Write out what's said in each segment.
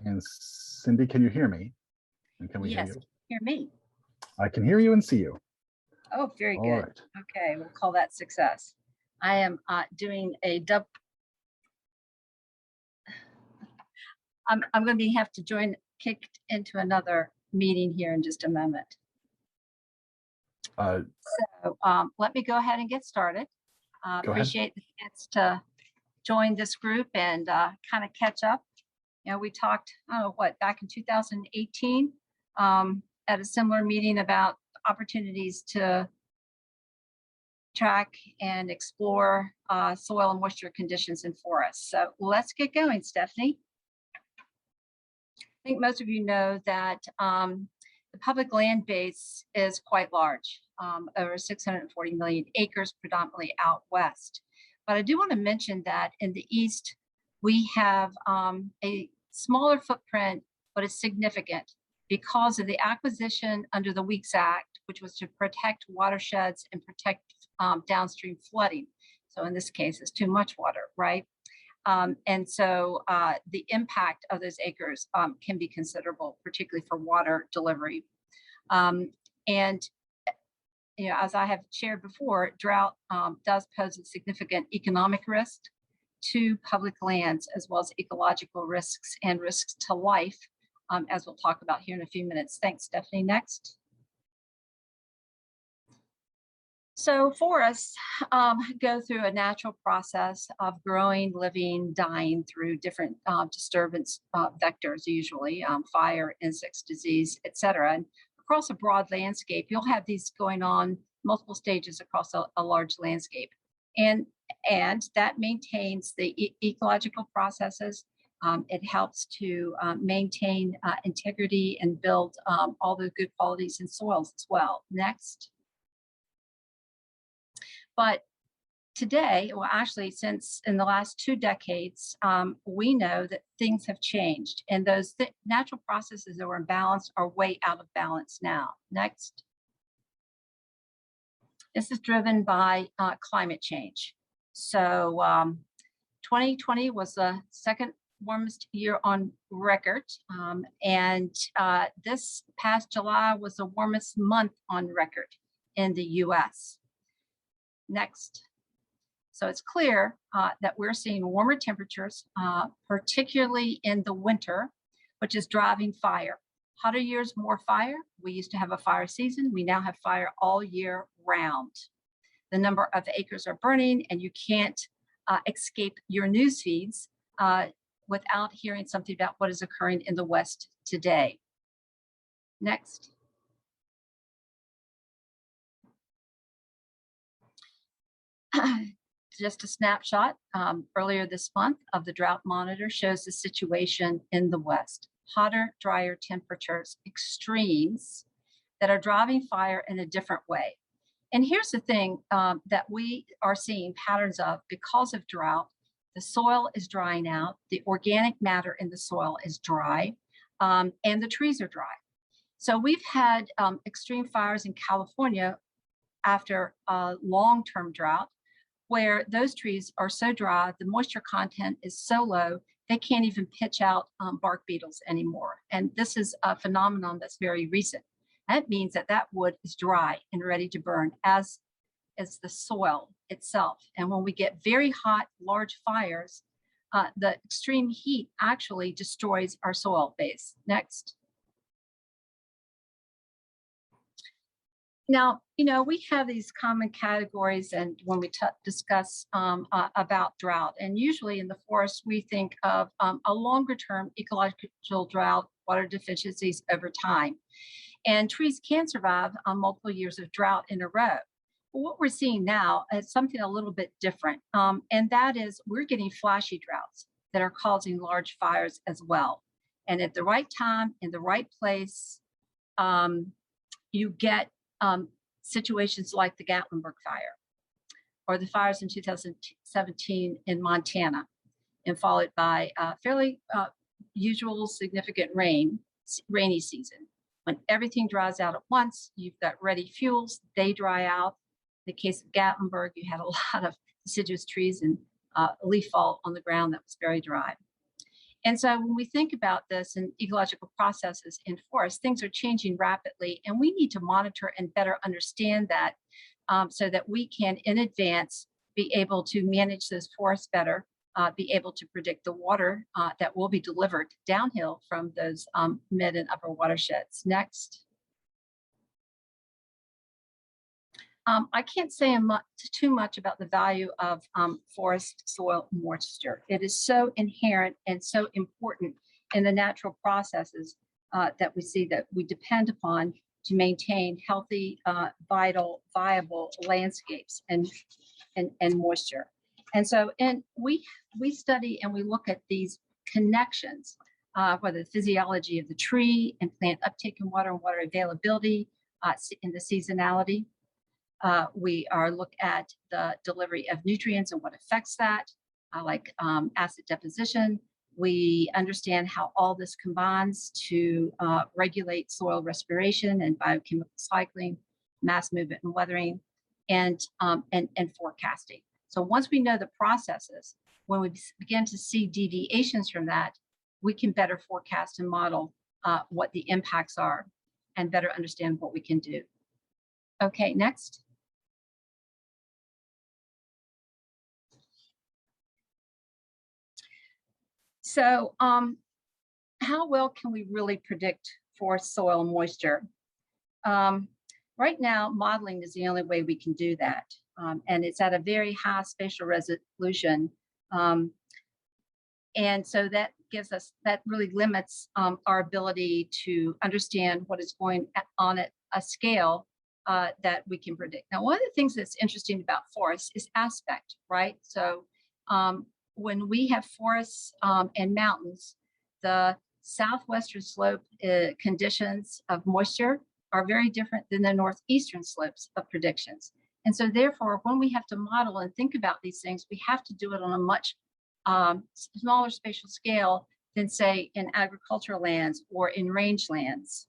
And Cindy, can you hear me? And can we hear Yes, you? hear me. I can hear you and see you. Oh, very All good. right. Okay, we'll call that success. I am doing a I'm going to have to join, kicked into another meeting here in just a moment. So let me go ahead and get started. Go ahead. Appreciate the chance to join this group and kind of catch up. You know, we talked, back in 2018 at a similar meeting about opportunities to track and explore soil and moisture conditions in forests. So let's get going, Stephanie. I think most of you know that the public land base is quite large, over 640 million acres, predominantly out west. But I do want to mention that in the east, we have a smaller footprint, but it's significant because of the acquisition under the Weeks Act, which was to protect watersheds and protect downstream flooding. So in this case, it's too much water, right? And so the impact of those acres can be considerable, particularly for water delivery. And you know, as I have shared before, drought does pose a significant economic risk to public lands, as well as ecological risks and risks to life, as we'll talk about here in a few minutes. Thanks, Stephanie. Next. So forests go through a natural process of growing, living, dying through different disturbance vectors, usually fire, insects, disease, etc. And across a broad landscape, you'll have these going on multiple stages across a large landscape. And that maintains the ecological processes. It helps to maintain integrity and build all the good qualities in soils as well. Next. But today, well, actually, since in the last 2 decades, we know that things have changed, and those natural processes that were in balance are way out of balance now. Next. This is driven by climate change. So 2020 was the second warmest year on record, and this past July was the warmest month on record in the US. Next. So it's clear that we're seeing warmer temperatures, particularly in the winter, which is driving fire. Hotter years, more fire. We used to have a fire season. We now have fire all year round. The number of acres are burning, and you can't escape your news feeds without hearing something about what is occurring in the West today. Next. Just a snapshot earlier this month of the drought monitor shows the situation in the West. Hotter, drier temperatures, extremes that are driving fire in a different way. And here's the thing that we are seeing patterns of because of drought. The soil is drying out, the organic matter in the soil is dry, and the trees are dry. So we've had extreme fires in California after a long-term drought, where those trees are so dry, the moisture content is so low, they can't even pitch out bark beetles anymore. And this is a phenomenon that's very recent. That means that that wood is dry and ready to burn, as is the soil itself. And when we get very hot, large fires, the extreme heat actually destroys our soil base. Next. Now, you know, we have these common categories, and when we discuss about drought, and usually in the forest, we think of a longer term ecological drought, water deficiencies over time. And trees can survive multiple years of drought in a row. But what we're seeing now is something a little bit different, and that is we're getting flashy droughts that are causing large fires as well. And at the right time, in the right place, you get situations like the Gatlinburg fire or the fires in 2017 in Montana, and followed by fairly usual significant rainy season. When everything dries out at once, you've got ready fuels, they dry out. In the case of Gatlinburg, you had a lot of deciduous trees and leaf fall on the ground that was very dry. And so when we think about this and ecological processes in forests, things are changing rapidly, and we need to monitor and better understand that so that we can, in advance, be able to manage those forests better, be able to predict the water that will be delivered downhill from those mid and upper watersheds. Next. I can't say too much about the value of forest soil moisture. It is so inherent and so important in the natural processes that we see that we depend upon to maintain healthy, viable landscapes and moisture. And so, we study and we look at these connections, whether the physiology of the tree and plant uptake in water and water availability, in the seasonality. We look at the delivery of nutrients and what affects that, like acid deposition. We understand how all this combines to regulate soil respiration and biochemical cycling, mass movement and weathering, and forecasting. So once we know the processes, when we begin to see deviations from that, we can better forecast and model what the impacts are and better understand what we can do. Okay, next. So how well can we really predict forest soil moisture? Right now, modeling is the only way we can do that. And it's at a very high spatial resolution. And so that really limits our ability to understand what is going on at a scale that we can predict. Now, one of the things that's interesting about forests is aspect, right? So when we have forests and mountains, the southwestern slope conditions of moisture are very different than the northeastern slopes of predictions. And so therefore, when we have to model and think about these things, we have to do it on a much smaller spatial scale than, say, in agricultural lands or in rangelands.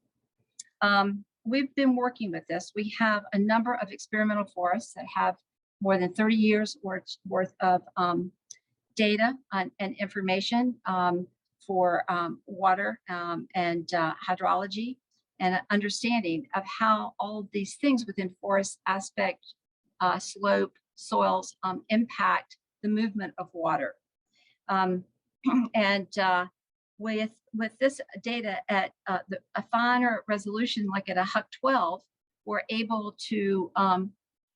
We've been working with this. We have a number of experimental forests that have more than 30 years worth of data and information for water and hydrology, and understanding of how all of these things within forest aspect, slope, soils impact the movement of water. With this data at a finer resolution, like at a HUC 12, we're able to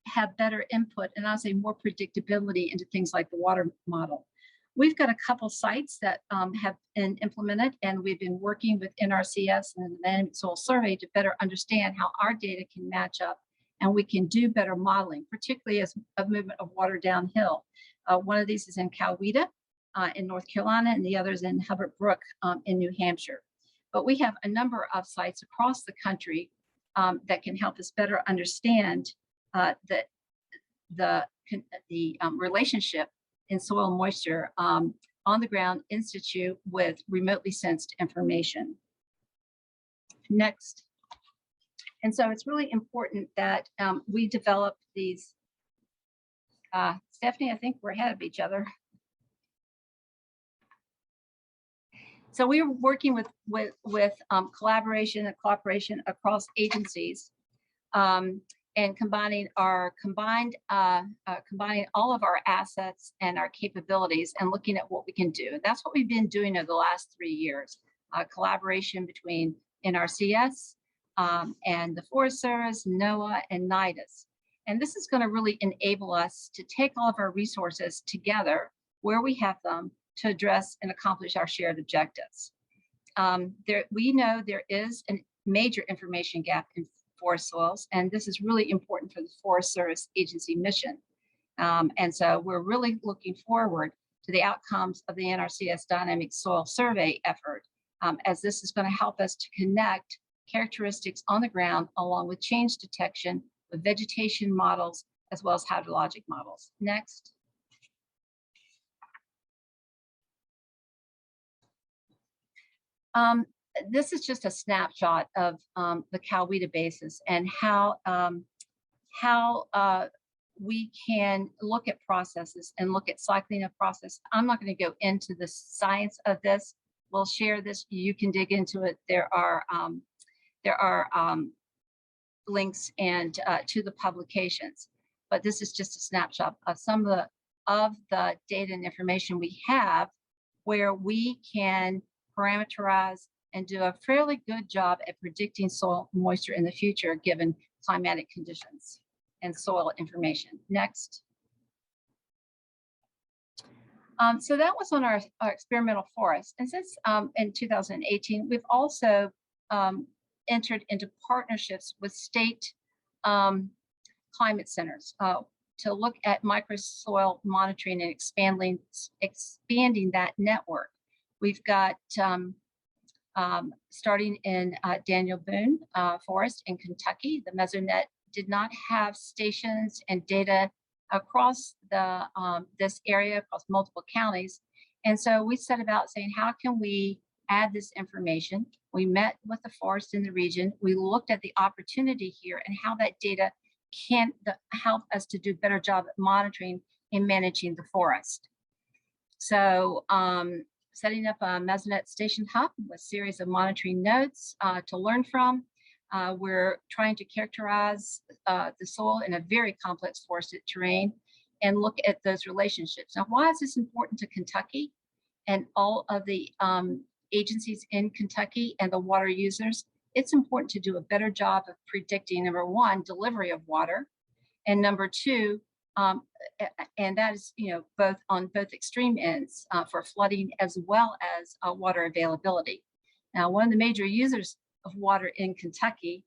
have better input and I'll say more predictability into things like the water model. We've got a couple sites that have been implemented, and we've been working with NRCS and the Management Soil Survey to better understand how our data can match up and we can do better modeling, particularly as a movement of water downhill. One of these is in Coweta in North Carolina, and the other is in Hubbard Brook in New Hampshire. But we have a number of sites across the country that can help us better understand the relationship in soil moisture on the ground in situ with remotely sensed information. Next. And so it's really important that we develop these. Stephanie, I think we're ahead of each other. So we are working with collaboration and cooperation across agencies, and combining all of our assets and our capabilities and looking at what we can do. That's what we've been doing over the last 3 years. Collaboration between NRCS and the Forest Service, NOAA, and NIDIS. And this is going to really enable us to take all of our resources together where we have them to address and accomplish our shared objectives. We know there is a major information gap in forest soils, and this is really important for the Forest Service agency mission. And so we're really looking forward to the outcomes of the NRCS Dynamic Soil Survey effort, as this is going to help us to connect characteristics on the ground along with change detection with vegetation models as well as hydrologic models. Next. This is just a snapshot of the Coweta basis and how we can look at processes and look at cycling of process. I'm not going to go into the science of this, we'll share this. You can dig into it. There are links and to the publications, but this is just a snapshot of some of the data and information we have, where we can parameterize and do a fairly good job at predicting soil moisture in the future, given climatic conditions and soil information. Next. So that was on our experimental forest. And since in 2018, we've also entered into partnerships with state climate centers to look at microsoil monitoring and expanding that network. We've got starting in Daniel Boone Forest in Kentucky. The Mesonet did not have stations and data across this area, across multiple counties. And so we set about saying, how can we add this information? We met with the forest in the region. We looked at the opportunity here and how that data can help us to do a better job at monitoring and managing the forest. So setting up a Mesonet station hub with a series of monitoring nodes to learn from. We're trying to characterize the soil in a very complex forested terrain and look at those relationships. Now, why is this important to Kentucky and all of the agencies in Kentucky and the water users? It's important to do a better job of predicting, number one, delivery of water, and number two, and that is, both on both extreme ends for flooding as well as water availability. Now, one of the major users of water in Kentucky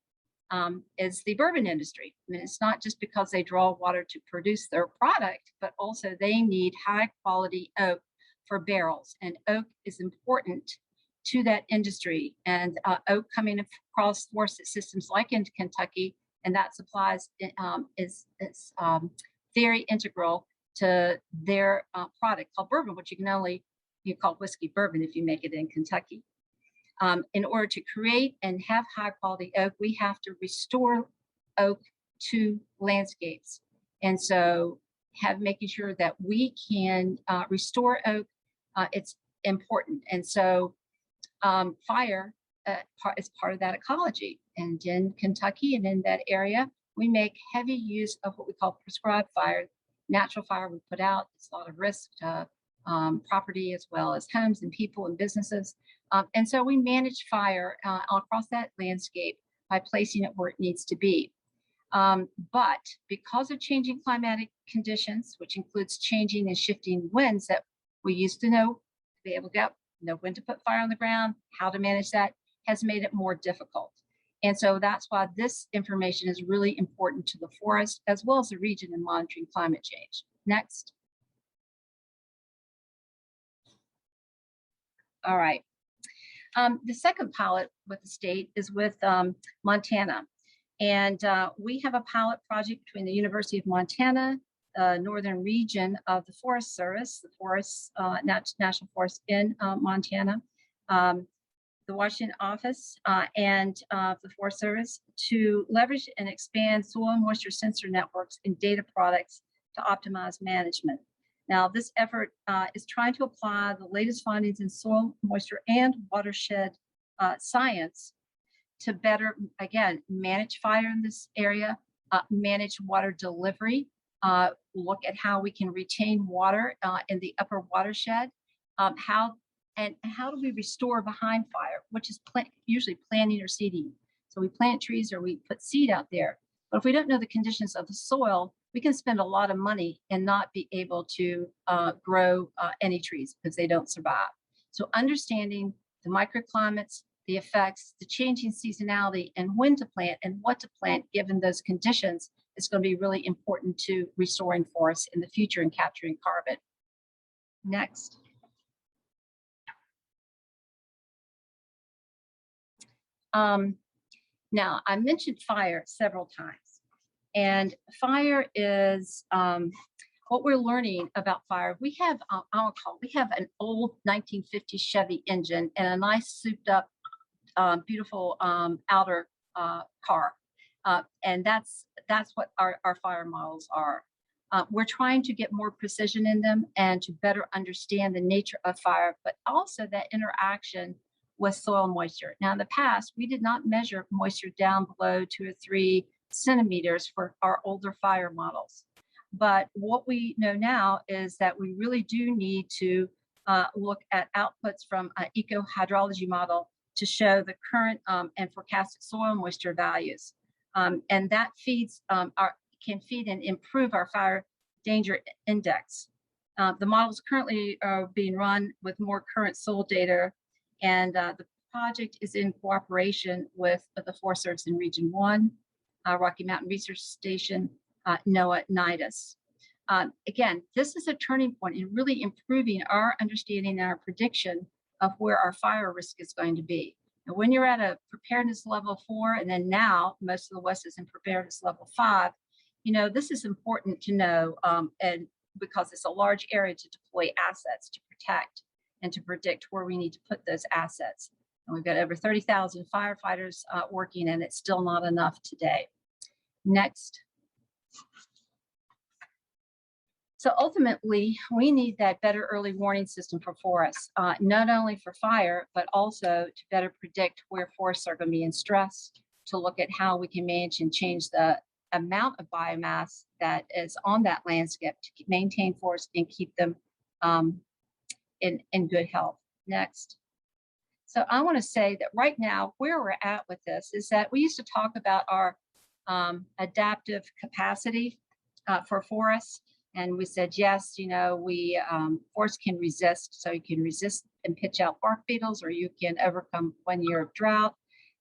is the bourbon industry. I mean, it's not just because they draw water to produce their product, but also they need high quality oak for barrels, and oak is important to that industry. And oak coming across forested systems like in Kentucky, and that supplies is very integral to their product called bourbon, which you call whiskey bourbon if you make it in Kentucky. In order to create and have high quality oak, we have to restore oak to landscapes. And so making sure that we can restore oak, it's important. And so fire is part of that ecology. And in Kentucky and in that area, we make heavy use of what we call prescribed fire. Natural fire we put out, it's a lot of risk to property as well as homes and people and businesses. And so we manage fire across that landscape by placing it where it needs to be. But because of changing climatic conditions, which includes changing and shifting winds that we used to know, to be able to know when to put fire on the ground, how to manage that, has made it more difficult. And so that's why this information is really important to the forest as well as the region in monitoring climate change. Next. All right. The second pilot with the state is with Montana. And we have a pilot project between the University of Montana, the northern region of the Forest Service, the Forest National Forest in Montana, the Washington office and the Forest Service to leverage and expand soil moisture sensor networks and data products to optimize management. Now, this effort is trying to apply the latest findings in soil moisture and watershed science to better, again, manage fire in this area, manage water delivery, look at how we can retain water in the upper watershed, how do we restore behind fire, which is usually planting or seeding. So we plant trees or we put seed out there. But if we don't know the conditions of the soil, we can spend a lot of money and not be able to grow any trees because they don't survive. So understanding the microclimates, the effects, the changing seasonality, and when to plant and what to plant given those conditions is going to be really important to restoring forests in the future and capturing carbon. Next. Now, I mentioned fire several times, and fire is what we're learning about fire. We have, we have an old 1950 Chevy engine and a nice souped up, beautiful outer car, and that's what our fire models are. We're trying to get more precision in them and to better understand the nature of fire, but also that interaction with soil moisture. Now, in the past, we did not measure moisture down below 2 or 3 centimeters for our older fire models. But what we know now is that we really do need to look at outputs from an eco-hydrology model to show the current and forecasted soil moisture values. And that can feed and improve our fire danger index. The models currently are being run with more current soil data, and the project is in cooperation with the Forest Service in Region 1, Rocky Mountain Research Station, NOAA, NIDIS. Again, this is a turning point in really improving our understanding and our prediction of where our fire risk is going to be. And when you're at a preparedness level 4, and then now most of the West is in preparedness level 5, you know, this is important to know, and because it's a large area to deploy assets to protect and to predict where we need to put those assets. And we've got over 30,000 firefighters working, and it's still not enough today. Next. So ultimately, we need that better early warning system for forests, not only for fire, but also to better predict where forests are going to be in stress, to look at how we can manage and change the amount of biomass that is on that landscape to maintain forests and keep them in good health. Next. So I want to say that right now, where we're at with this is that we used to talk about our adaptive capacity for forests. And we said, yes, you know, forests can resist. So you can resist and pitch out bark beetles, or you can overcome 1 year of drought.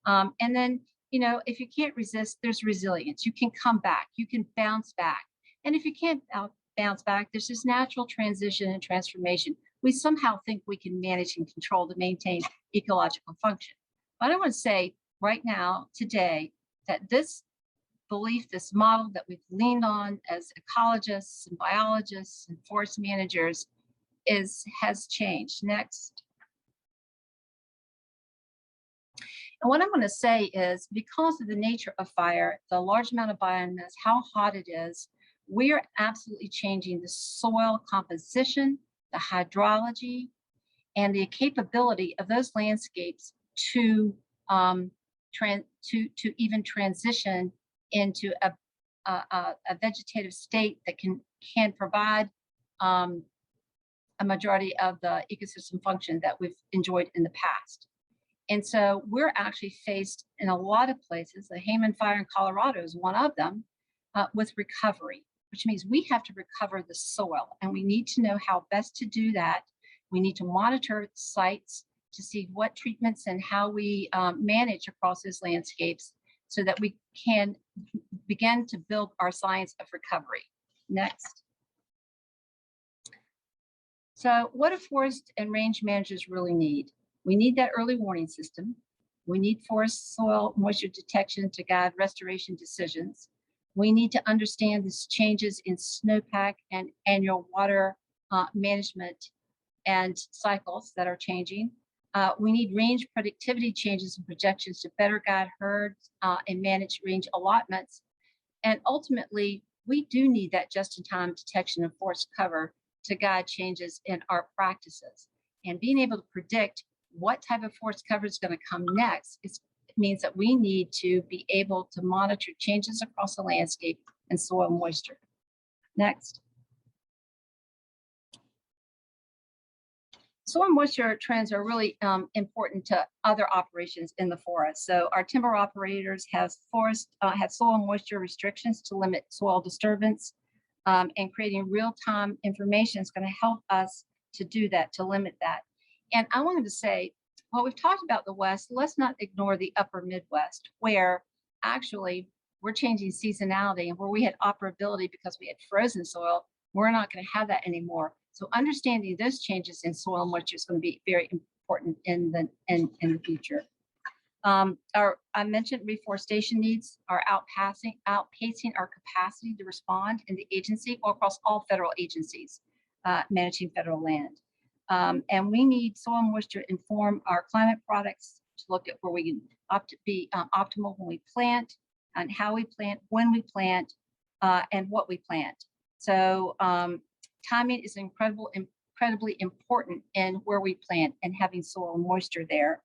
And then, you know, if you can't resist, there's resilience. You can come back, you can bounce back. And if you can't bounce back, there's this natural transition and transformation. We somehow think we can manage and control to maintain ecological function. But I want to say right now, today, that this belief, this model that we've leaned on as ecologists and biologists and forest managers has changed. Next. And what I'm going to say is, because of the nature of fire, the large amount of biomass, how hot it is, we're absolutely changing the soil composition, the hydrology, and the capability of those landscapes to even transition into a vegetative state that can provide a majority of the ecosystem function that we've enjoyed in the past. And so we're actually faced in a lot of places, the Hayman Fire in Colorado is one of them, with recovery, which means we have to recover the soil, and we need to know how best to do that. We need to monitor sites to see what treatments and how we manage across those landscapes so that we can begin to build our science of recovery. Next. So what do forest and range managers really need? We need that early warning system. We need forest soil moisture detection to guide restoration decisions. We need to understand these changes in snowpack and annual water management and cycles that are changing. We need range productivity changes and projections to better guide herds and manage range allotments. And ultimately, we do need that just-in-time detection of forest cover to guide changes in our practices. And being able to predict what type of forest cover is going to come next means that we need to be able to monitor changes across the landscape and soil moisture. Next. Soil moisture trends are really important to other operations in the forest. So our timber operators have soil moisture restrictions to limit soil disturbance, and creating real-time information is going to help us to do that, to limit that. And I wanted to say, while we've talked about the West, let's not ignore the upper Midwest, where actually we're changing seasonality, and where we had operability because we had frozen soil, we're not going to have that anymore. So understanding those changes in soil moisture is going to be very important in the future. I mentioned reforestation needs are outpacing our capacity to respond in the agency or across all federal agencies managing federal land. And we need soil moisture to inform our climate products, to look at where we can be optimal when we plant, and how we plant, when we plant, and what we plant. So timing is incredibly important in where we plant and having soil moisture there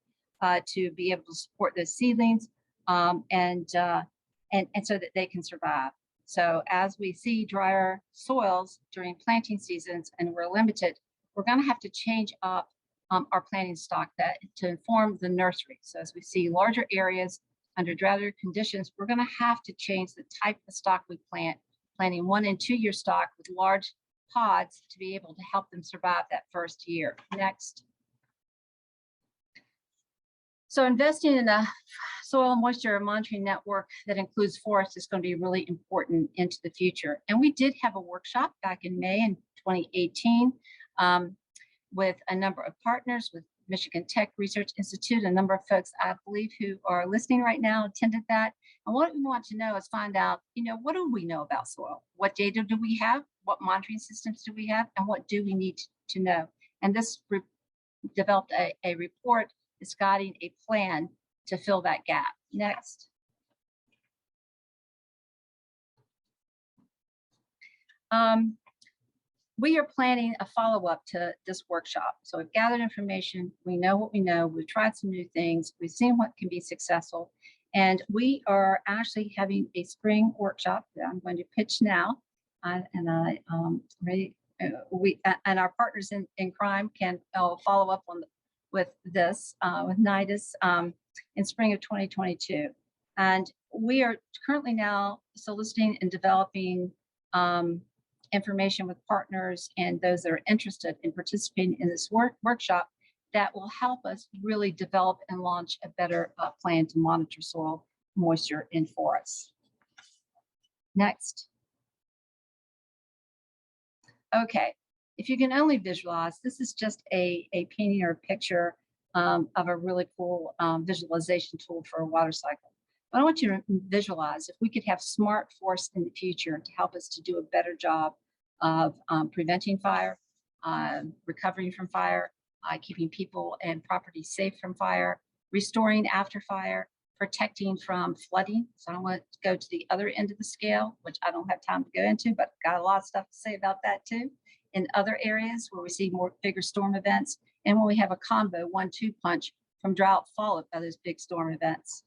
to be able to support those seedlings and so that they can survive. So as we see drier soils during planting seasons and we're limited, we're going to have to change up our planting stock to inform the nursery. So as we see larger areas under droughtier conditions, we're going to have to change the type of stock we plant, planting 1 and 2 year stock with large pods to be able to help them survive that first year. Next. So investing in a soil moisture monitoring network that includes forests is going to be really important into the future. And we did have a workshop back in May in 2018 with a number of partners, with Michigan Tech Research Institute, a number of folks I believe who are listening right now attended that. And what we want to know is find out, what do we know about soil? What data do we have? What monitoring systems do we have? And what do we need to know? And this developed a report is guiding a plan to fill that gap. Next. We are planning a follow-up to this workshop. So we've gathered information, we know what we know, we've tried some new things, we've seen what can be successful, and we are actually having a spring workshop that I'm going to pitch now. And our partners in crime can follow up with this, with NIDIS in spring of 2022. And we are currently now soliciting and developing information with partners and those that are interested in participating in this workshop that will help us really develop and launch a better plan to monitor soil moisture in forests. Next. Okay, if you can only visualize, this is just a painting or a picture of a really cool visualization tool for a water cycle. But I want you to visualize if we could have smart forests in the future to help us to do a better job of preventing fire, recovering from fire, keeping people and property safe from fire, restoring after fire, protecting from flooding. So I want to go to the other end of the scale, which I don't have time to go into, but got a lot of stuff to say about that too. In other areas where we see bigger storm events, and when we have a combo 1-2 punch from drought followed by those big storm events.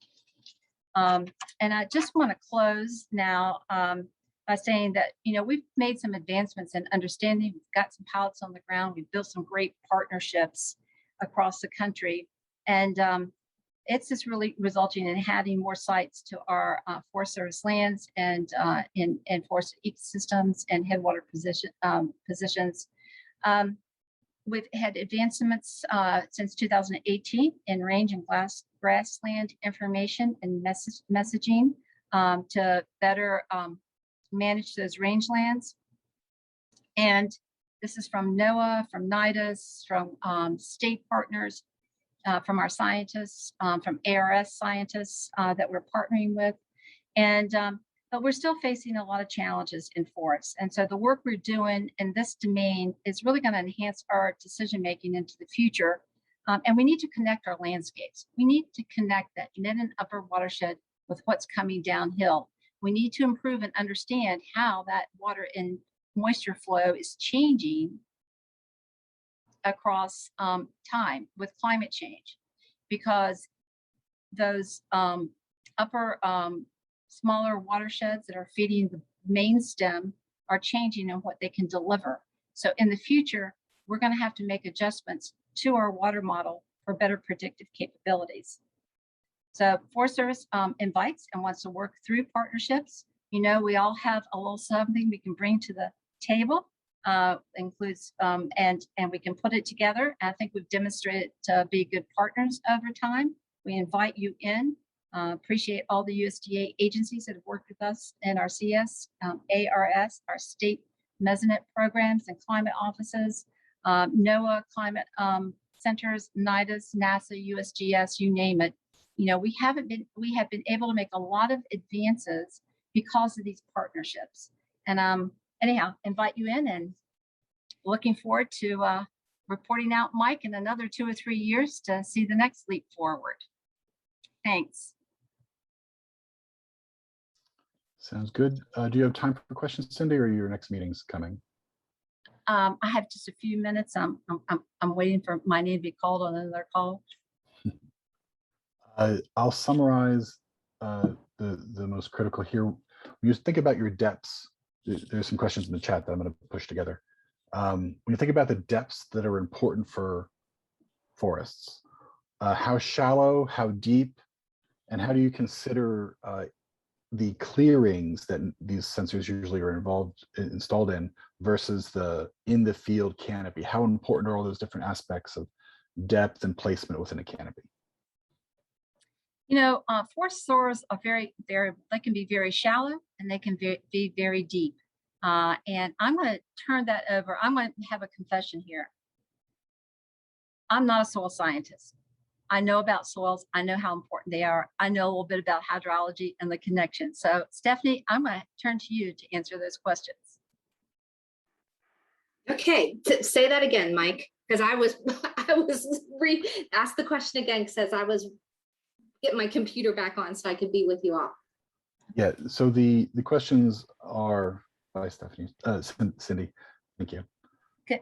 And I just want to close now by saying that, we've made some advancements in understanding. We've got some pilots on the ground. We've built some great partnerships across the country. And it's just really resulting in having more sites to our Forest Service lands and in forest ecosystems and headwater positions. We've had advancements since 2018 in range and grassland information and messaging to better manage those rangelands. And this is from NOAA, from NIDIS, from state partners, from our scientists, from ARS scientists that we're partnering with. And but we're still facing a lot of challenges in forests. And so the work we're doing in this domain is really going to enhance our decision-making into the future. And we need to connect our landscapes. We need to connect that mid and upper watershed with what's coming downhill. We need to improve and understand how that water and moisture flow is changing across time with climate change, because those upper smaller watersheds that are feeding the main stem are changing in what they can deliver. So in the future, we're going to have to make adjustments to our water model for better predictive capabilities. So Forest Service invites and wants to work through partnerships. We all have a little something we can bring to the table, includes and we can put it together. And I think we've demonstrated to be good partners over time. We invite you in. Appreciate all the USDA agencies that have worked with us in our CS, ARS, our state mesonet programs and climate offices, NOAA climate centers, NIDIS, NASA, USGS, you name it. We have been able to make a lot of advances because of these partnerships. And anyhow, invite you in, and looking forward to reporting out Mike in another 2 or 3 years to see the next leap forward. Thanks. Sounds good. Do you have time for questions, Cindy, or your next meeting's coming? I have just a few minutes. I'm waiting for my name to be called on another call. I'll summarize the most critical here. When you think about your depths, there's some questions in the chat that I'm going to push together. When you think about the depths that are important for forests, how shallow, how deep, and how do you consider the clearings that these sensors usually are installed in versus the in the field canopy? How important are all those different aspects of depth and placement within a canopy? You know, forest soars are very, they can be very shallow and they can be very deep. And I'm going to turn that over. I'm going to have a confession here. I'm not a soil scientist. I know about soils. I know how important they are. I know a little bit about hydrology and the connection. So Stephanie, I'm going to turn to you to answer those questions. Okay, say that again, Mike, because I was ask the question again because I was getting my computer back on so I could be with you all. Yeah, so the questions are by Stephanie, Cindy, thank you. Okay.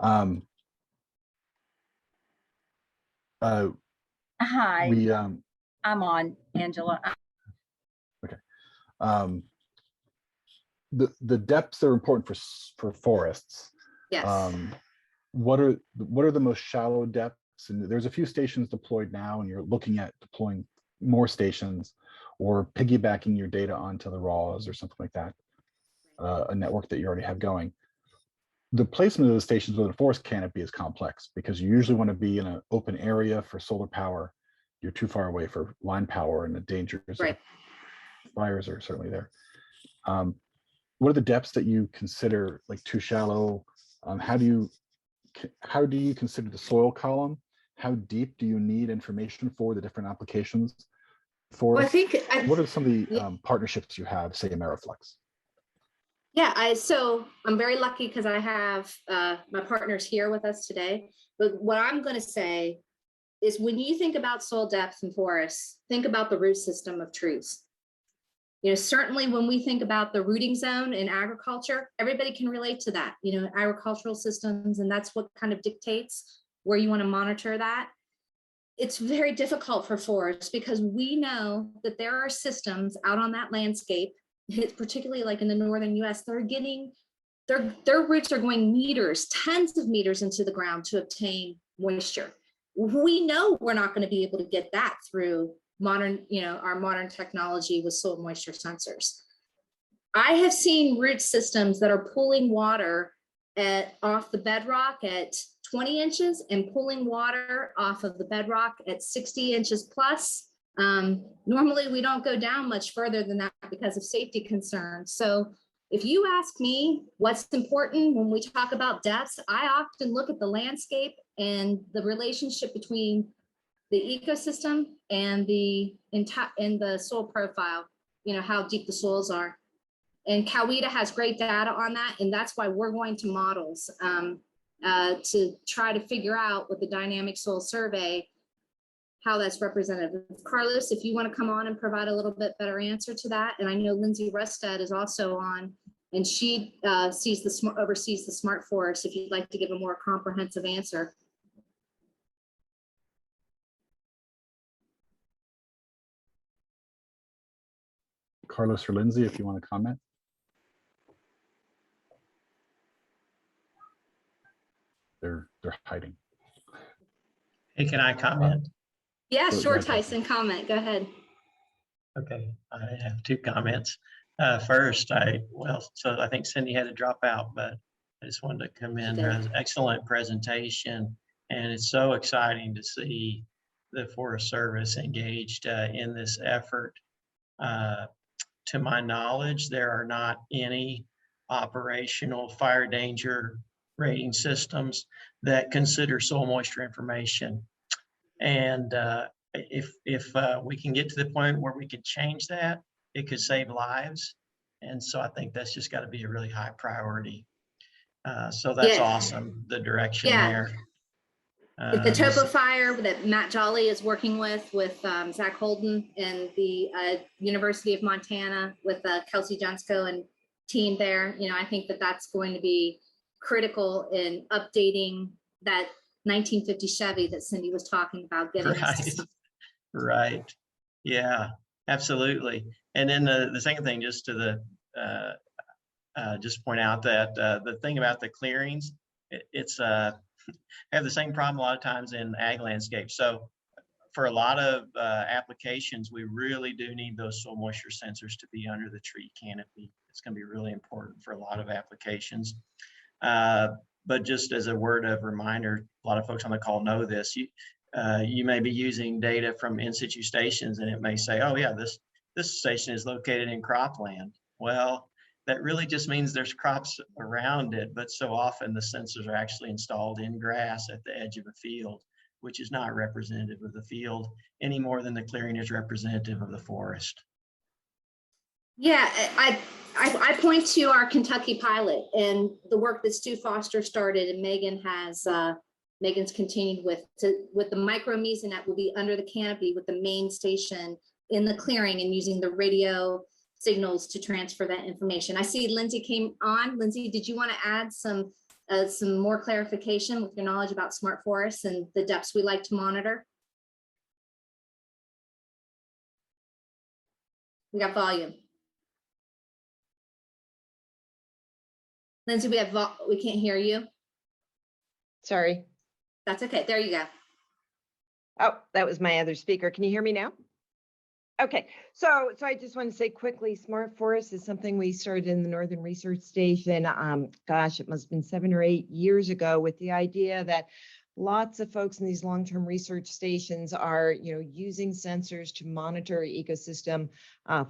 Hi, I'm on, Angela. Okay. The depths are important for forests. Yes. What are the most shallow depths? And there's a few stations deployed now, and you're looking at deploying more stations or piggybacking your data onto the RAWs or something like that, a network that you already have going. The placement of the stations within a forest canopy is complex because you usually want to be in an open area for solar power. You're too far away for line power, and the dangers of fires are certainly there. What are the depths that you consider like too shallow? How do you consider the soil column? How deep do you need information for the different applications? What are some of the partnerships you have, say, Ameriflex? Yeah, so I'm very lucky because I have my partners here with us today. But what I'm going to say is when you think about soil depth in forests, think about the root system of trees. You know, certainly when we think about the rooting zone in agriculture, everybody can relate to that, you know, agricultural systems, and that's what kind of dictates where you want to monitor that. It's very difficult for forests because we know that there are systems out on that landscape, particularly like in the northern US, they're getting, their roots are going meters, tens of meters into the ground to obtain moisture. We know we're not going to be able to get that through modern, you know, our modern technology with soil moisture sensors. I have seen root systems that are pulling water off the bedrock at 20 inches and pulling water off of the bedrock at 60 inches plus. Normally we don't go down much further than that because of safety concerns. So if you ask me what's important when we talk about depths, I often look at the landscape and the relationship between the ecosystem and the soil profile, you know, how deep the soils are. And Coweta has great data on that. And that's why we're going to models to try to figure out with the dynamic soil survey, how that's represented. Carlos, if you want to come on and provide a little bit better answer to that. And I know Lindsay Rustad is also on, and she oversees the smart forest, if you'd like to give a more comprehensive answer. Carlos or Lindsay, if you want to comment. They're hiding. Hey, can I comment? Yeah, sure, Tyson, comment, go ahead. Okay, I have two comments. First, I think Cindy had to drop out, but I just wanted to commend her. An excellent presentation, and it's so exciting to see the Forest Service engaged in this effort. To my knowledge, there are not any operational fire danger rating systems that consider soil moisture information. And if we can get to the point where we could change that, it could save lives. And so I think that's just got to be a really high priority. So that's awesome, the direction there. The Topofire that Matt Jolly is working with Zach Holden and the University of Montana with Kelsey Jensko and team there. You know, I think that that's going to be critical in updating that 1950 Chevy that Cindy was talking about getting. Right. Right. Yeah, absolutely. And then the second thing, just to the just point out that the thing about the clearings, it's have the same problem a lot of times in ag landscape. So for a lot of applications, we really do need those soil moisture sensors to be under the tree canopy. It's going to be really important for a lot of applications. But just as a word of reminder, a lot of folks on the call know this. You may be using data from in situ stations, and it may say, "Oh yeah, this station is located in cropland." Well, that really just means there's crops around it, but so often the sensors are actually installed in grass at the edge of a field, which is not representative of the field any more than the clearing is representative of the forest. Yeah, I point to our Kentucky pilot and the work that Stu Foster started, and Megan's continued with the micro mesonet will be under the canopy with the main station in the clearing and using the radio signals to transfer that information. I see Lindsay came on. Lindsay, did you want to add some more clarification with your knowledge about smart forests and the depths we like to monitor? We got volume. Lindsay, we can't hear you. Sorry. That's okay. There you go. Oh, that was my other speaker. Can you hear me now? Okay, so I just want to say quickly, Smart Forest is something we started in the Northern Research Station. Gosh, it must have been 7 or 8 years ago, with the idea that lots of folks in these long-term research stations are, using sensors to monitor ecosystem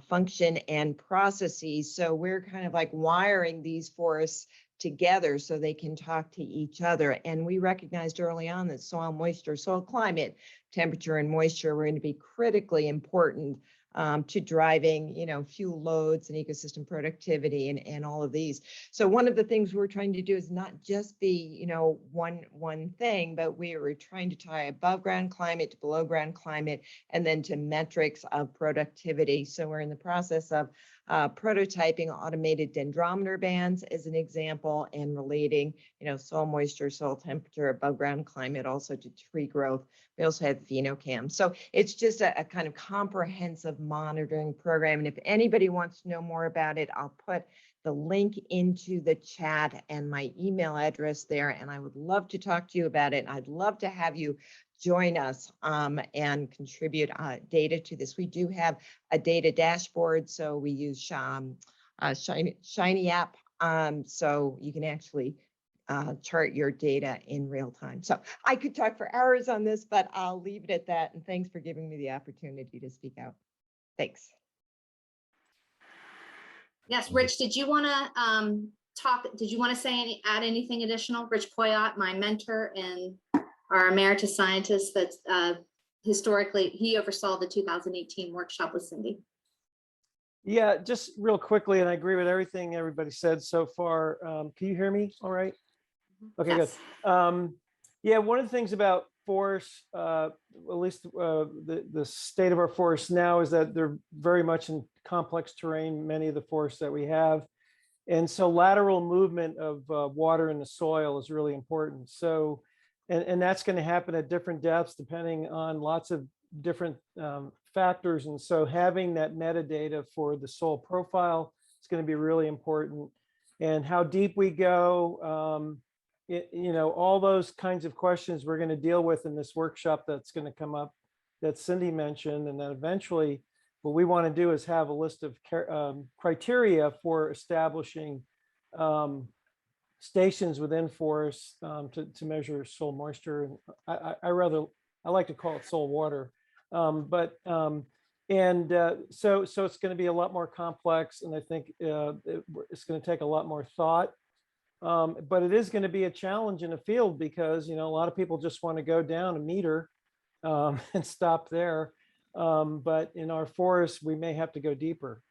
function and processes. So we're kind of like wiring these forests together so they can talk to each other. And we recognized early on that soil moisture, soil climate, temperature, and moisture were going to be critically important to driving, fuel loads and ecosystem productivity and all of these. So one of the things we're trying to do is not just be, one thing, but we are trying to tie above ground climate to below ground climate and then to metrics of productivity. So we're in the process of prototyping automated dendrometer bands as an example, and relating, soil moisture, soil temperature, above ground climate also to tree growth. We also have phenocam. So it's just a kind of comprehensive monitoring program. And if anybody wants to know more about it, I'll put the link into the chat and my email address there. And I would love to talk to you about it. I'd love to have you join us and contribute data to this. We do have a data dashboard, so we use Shiny app, so you can actually chart your data in real time. So I could talk for hours on this, but I'll leave it at that. And thanks for giving me the opportunity to speak out. Thanks. Yes, Rich, did you want to did you want to add anything additional? Rich Poyot, my mentor and our emeritus scientist that's historically, he oversaw the 2018 workshop with Cindy. Yeah, just real quickly, and I agree with everything everybody said so far. Can you hear me all right? Okay, Yes. good. Yeah, one of the things about forests, at least the state of our forests now, is that they're very much in complex terrain, many of the forests that we have. And so lateral movement of water in the soil is really important. So, and that's going to happen at different depths depending on lots of different factors. And so having that metadata for the soil profile is going to be really important. And how deep we go, all those kinds of questions we're going to deal with in this workshop that's going to come up that Cindy mentioned. And then eventually what we want to do is have a list of criteria for establishing stations within forests to measure soil moisture. And I like to call it soil water. So it's going to be a lot more complex, and I think it's going to take a lot more thought. But it is going to be a challenge in the field because, a lot of people just want to go down a meter and stop there. But in our forests, we may have to go deeper.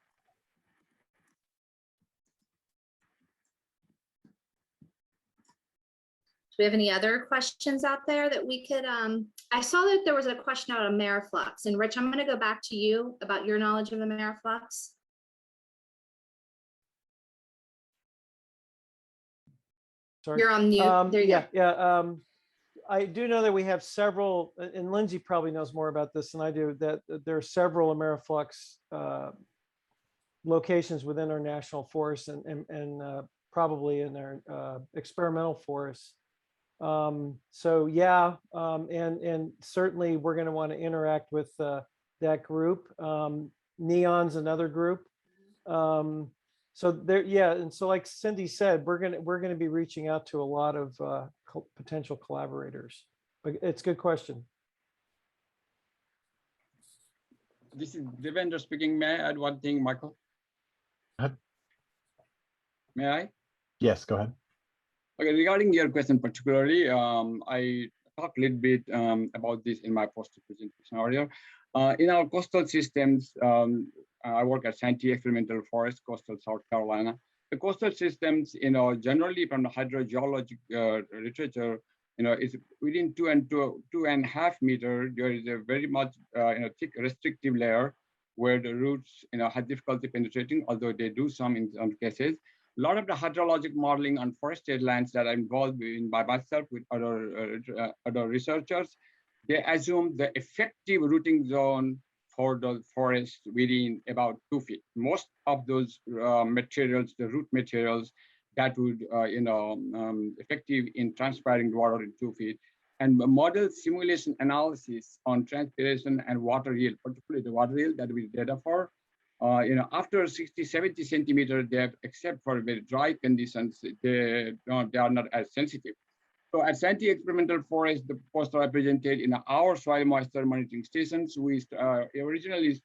we have any other questions out there that we could, I saw that there was a question about Ameriflux, and Rich, I'm going to go back to you about your knowledge of Ameriflux. Sorry. You're on mute. There you go. Yeah. I do know that we have several, and Lindsay probably knows more about this than I do, that there are several Ameriflux locations within our national forests and probably in our experimental forests. So yeah, and certainly we're going to want to interact with that group. Neon's another group. So there, yeah, and so like Cindy said, we're gonna be reaching out to a lot of potential collaborators. But it's a good question. This is Devendra speaking. May I add one thing, Michael? Go ahead. May I? Yes, go ahead. Okay, regarding your question particularly, I talked a little bit about this in my poster presentation earlier. In our coastal systems, I work at Santee Experimental Forest, coastal South Carolina. The coastal systems, generally from the hydrogeologic literature, is within 2.5 meters. There is a very much, thick restrictive layer where the roots, have difficulty penetrating, although they do some in some cases. A lot of the hydrologic modeling on forested lands that I'm involved in by myself with other researchers, they assume the effective rooting zone for the forest within about 2 feet. Most of those materials, the root materials, that would, effective in transpiring water in 2 feet. And model simulation analysis on transpiration and water yield, particularly the water yield that we data for, after 60, 70 centimeter depth, except for very dry conditions, they are not as sensitive. So at Santee Experimental Forest, the poster I presented in our soil moisture monitoring stations, we originally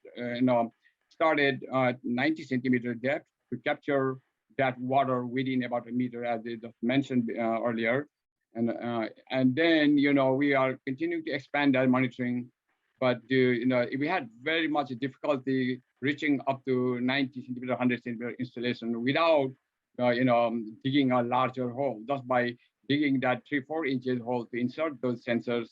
started at 90 centimeter depth to capture that water within about a meter, as I just mentioned earlier. And then, we are continuing to expand that monitoring, but we had very much difficulty reaching up to 90 centimeter, 100 centimeter installation without, digging a larger hole, just by digging that 3-4 inches hole to insert those sensors,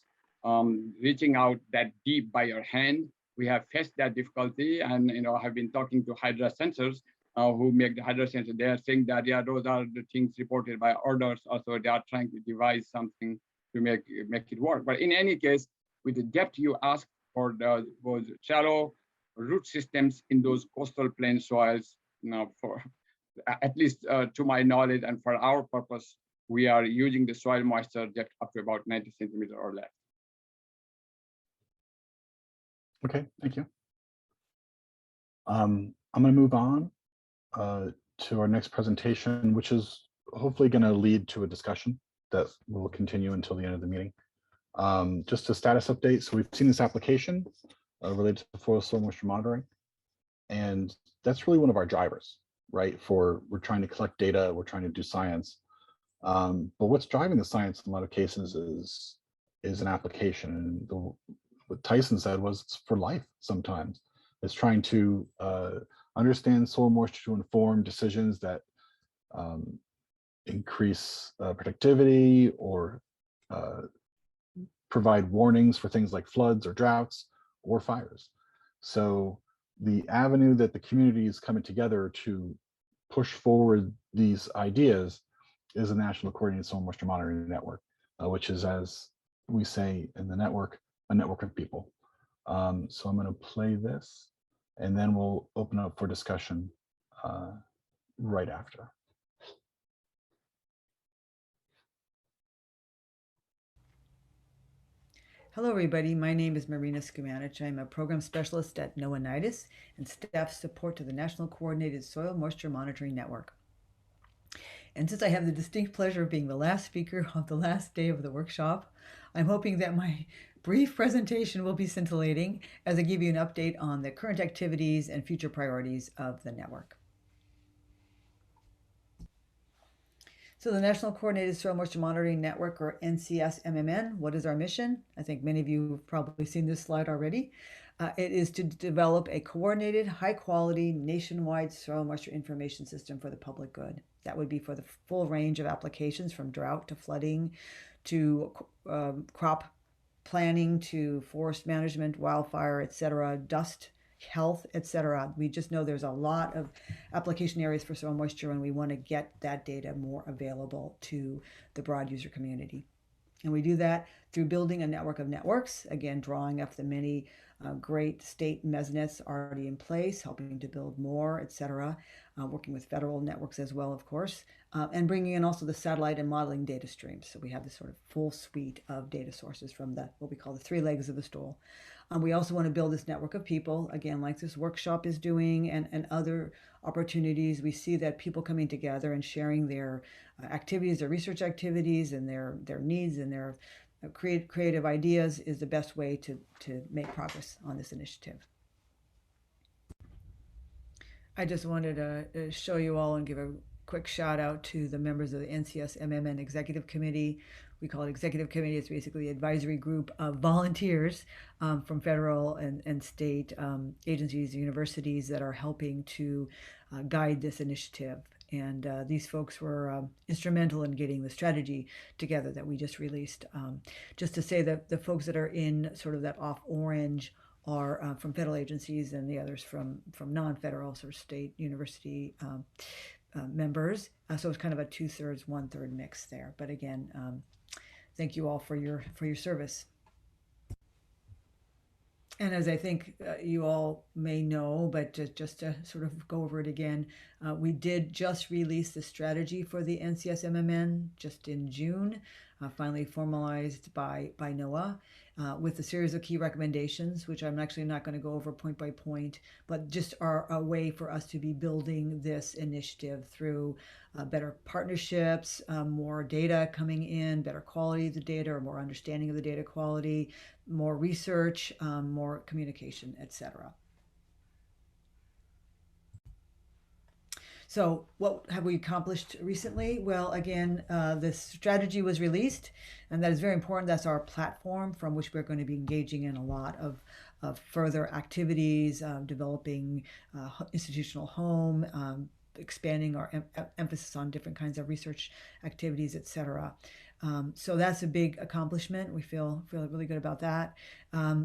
reaching out that deep by your hand. We have faced that difficulty, and have been talking to Hydra sensors who make the Hydra sensor. They are saying that those are the things reported by others. Also, they are trying to devise something to make it work. But in any case, with the depth you ask for those shallow root systems in those coastal plain soils, for at least to my knowledge and for our purpose, we are using the soil moisture depth up to about 90 centimeters or less. Okay, thank you. I'm going to move on to our next presentation, which is hopefully going to lead to a discussion that will continue until the end of the meeting. Just a status update. So we've seen this application related to soil moisture monitoring, and that's really one of our drivers, right? We're trying to collect data, we're trying to do science. But what's driving the science in a lot of cases is an application. And what Tyson said was it's for life sometimes. It's trying to understand soil moisture to inform decisions that increase productivity or provide warnings for things like floods or droughts or fires. So the avenue that the community is coming together to push forward these ideas is a National Coordinated Soil Moisture Monitoring Network, which is, as we say in the network, a network of people. So I'm going to play this, and then we'll open up for discussion right after. Hello, everybody. My name is Marina Skumanich. I'm a program specialist at NOAA and staff support to the National Coordinated Soil Moisture Monitoring Network. And since I have the distinct pleasure of being the last speaker on the last day of the workshop, I'm hoping that my brief presentation will be scintillating as I give you an update on the current activities and future priorities of the network. So the National Coordinated Soil Moisture Monitoring Network, or NCS-MMN, what is our mission? I think many of you have probably seen this slide already. It is to develop a coordinated, high-quality, nationwide soil moisture information system for the public good. That would be for the full range of applications from drought to flooding to crop planning to forest management, wildfire, etc., dust health, etc. We just know there's a lot of application areas for soil moisture, and we want to get that data more available to the broad user community. And we do that through building a network of networks, again, drawing up the many great state mesonettes already in place, helping to build more, etc., working with federal networks as well, of course, and bringing in also the satellite and modeling data streams. So we have this sort of full suite of data sources from what we call the three legs of the stool. We also want to build this network of people, again, like this workshop is doing, and other opportunities. We see that people coming together and sharing their activities, their research activities, and their needs and their creative ideas is the best way to make progress on this initiative. I just wanted to show you all and give a quick shout out to the members of the NCS MMN Executive Committee. We call it Executive Committee. It's basically an advisory group of volunteers from federal and state agencies, universities that are helping to guide this initiative. And these folks were instrumental in getting the strategy together that we just released. Just to say that the folks that are in sort of that off orange are from federal agencies, and the others from non-federal, sort of state university members. So it's kind of a 2/3, 1/3 mix there. But again, thank you all for your service. And as I think you all may know, but just to sort of go over it again, we did just release the strategy for the NCS MMN just in June, finally formalized by NOAA, with a series of key recommendations, which I'm actually not going to go over point by point, but just are a way for us to be building this initiative through better partnerships, more data coming in, better quality of the data, or more understanding of the data quality, more research, more communication, etc. So what have we accomplished recently? Well, again, this strategy was released, and that is very important. That's our platform from which we're going to be engaging in a lot of further activities, developing institutional home, expanding our emphasis on different kinds of research activities, etc. So that's a big accomplishment. We feel really good about that.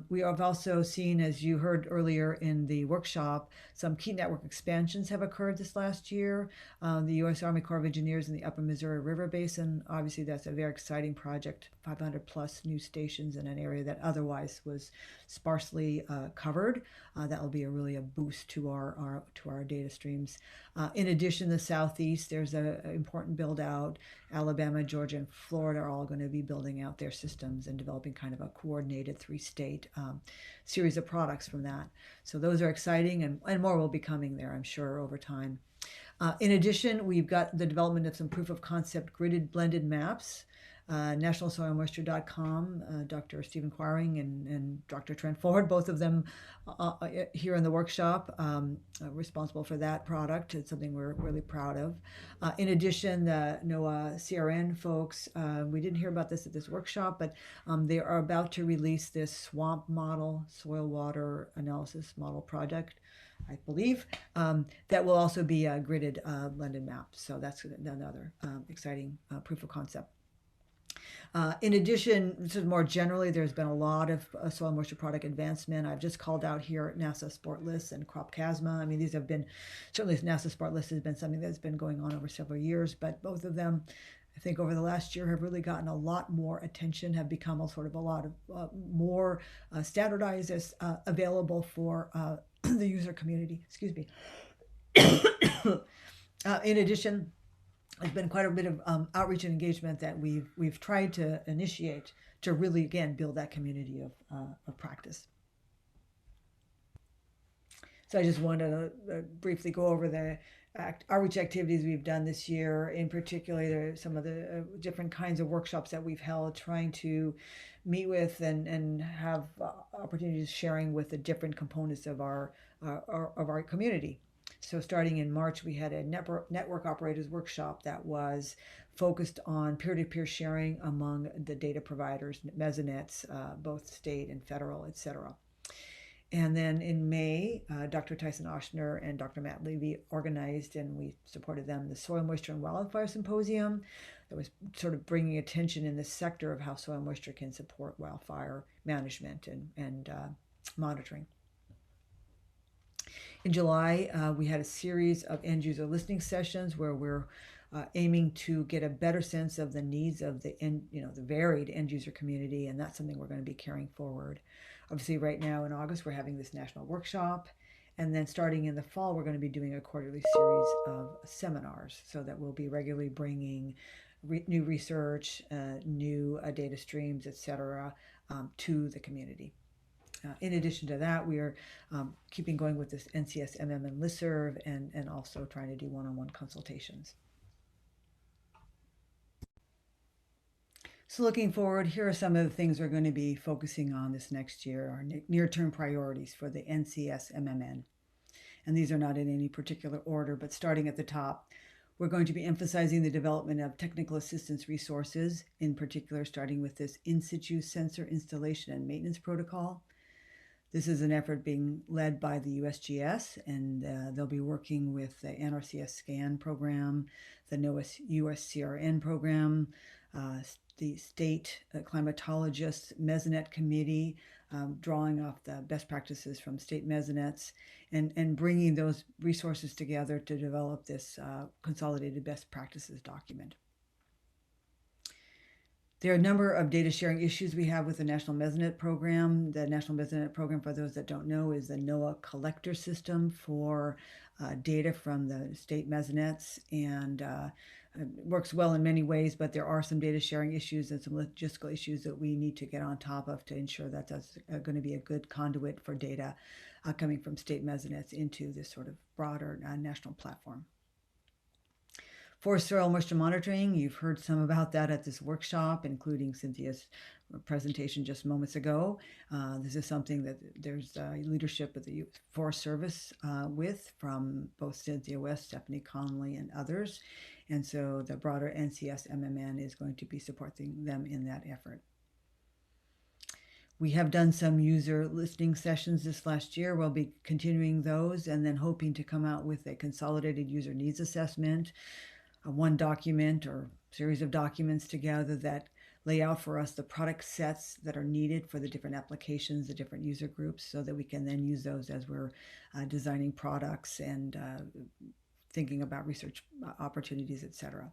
We have also seen, as you heard earlier in the workshop, some key network expansions have occurred this last year. The U.S. Army Corps of Engineers in the Upper Missouri River Basin, obviously that's a very exciting project, 500 plus new stations in an area that otherwise was sparsely covered. That will be really a boost to our data streams. In addition, the Southeast, there's an important build out. Alabama, Georgia, and Florida are all going to be building out their systems and developing kind of a coordinated three-state series of products from that. So those are exciting, and more will be coming there, I'm sure, over time. In addition, we've got the development of some proof of concept gridded blended maps. nationalsoilmoisture.com, Dr. Stephen Quiring and Dr. Trent Ford, both of them here in the workshop, responsible for that product. It's something we're really proud of. In addition, the NOAA CRN folks, we didn't hear about this at this workshop, but they are about to release this swamp model, soil water analysis model project, I believe, that will also be a gridded blended map. So that's another exciting proof of concept. In addition, this is more generally, there's been a lot of soil moisture product advancement. I've just called out here NASA Sport Lists and Crop Chasma. I mean, these have been, certainly NASA Sport List has been something that's been going on over several years, but both of them, I think over the last year, have really gotten a lot more attention, have become a sort of a lot of more standardized as available for the user community. Excuse me. In addition, there's been quite a bit of outreach and engagement that we've tried to initiate to really, again, build that community of practice. So I just wanted to briefly go over the outreach activities we've done this year. In particular, some of the different kinds of workshops that we've held, trying to meet with and have opportunities sharing with the different components of our community. So starting in March, we had a network operators workshop that was focused on peer-to-peer sharing among the data providers, mesonettes, both state and federal, et cetera. And then in May, Dr. Tyson Oshner and Dr. Matt Levy organized, and we supported them, the Soil Moisture and Wildfire Symposium that was sort of bringing attention in this sector of how soil moisture can support wildfire management and monitoring. In July, we had a series of end user listening sessions where we're aiming to get a better sense of the needs of the varied end user community, and that's something we're going to be carrying forward. Obviously, right now in August, we're having this national workshop, and then starting in the fall, we're going to be doing a quarterly series of seminars, so that we'll be regularly bringing new research, new data streams, etc., to the community. In addition to that, we are keeping going with this NCS-MM and listserv, and also trying to do one-on-one consultations. So looking forward, here are some of the things we're going to be focusing on this next year, our near-term priorities for the NCS-MMN. And these are not in any particular order, but starting at the top, we're going to be emphasizing the development of technical assistance resources, in particular starting with this in-situ sensor installation and maintenance protocol. This is an effort being led by the USGS, and they'll be working with the NRCS SCAN program, the NOAA USCRN program, the state climatologist mesonet committee, drawing off the best practices from state mesonettes, and bringing those resources together to develop this consolidated best practices document. There are a number of data sharing issues we have with the National Mesonet Program. The National Mesonet Program, for those that don't know, is the NOAA collector system for data from the state mesonets, and it works well in many ways, but there are some data sharing issues and some logistical issues that we need to get on top of to ensure that that's going to be a good conduit for data coming from state mesonets into this sort of broader national platform. Forest soil moisture monitoring, you've heard some about that at this workshop, including Cynthia's presentation just moments ago. This is something that there's leadership of the Forest Service with, from both Cynthia West, Stephanie Conley, and others. And so the broader NCS-MMN is going to be supporting them in that effort. We have done some user listening sessions this last year. We'll be continuing those, and then hoping to come out with a consolidated user needs assessment, one document or series of documents together that lay out for us the product sets that are needed for the different applications, the different user groups, so that we can then use those as we're designing products and thinking about research opportunities, etc.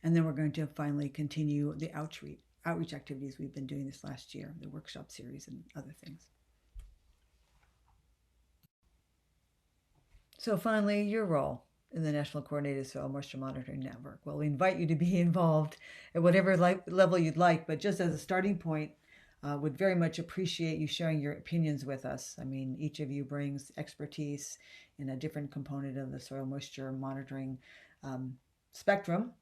And then we're going to finally continue the outreach activities we've been doing this last year, the workshop series and other things. So finally, your role in the National Coordinated Soil Moisture Monitoring Network. Well, we invite you to be involved at whatever level you'd like, but just as a starting point, would very much appreciate you sharing your opinions with us. I mean, each of you brings expertise in a different component of the soil moisture monitoring spectrum,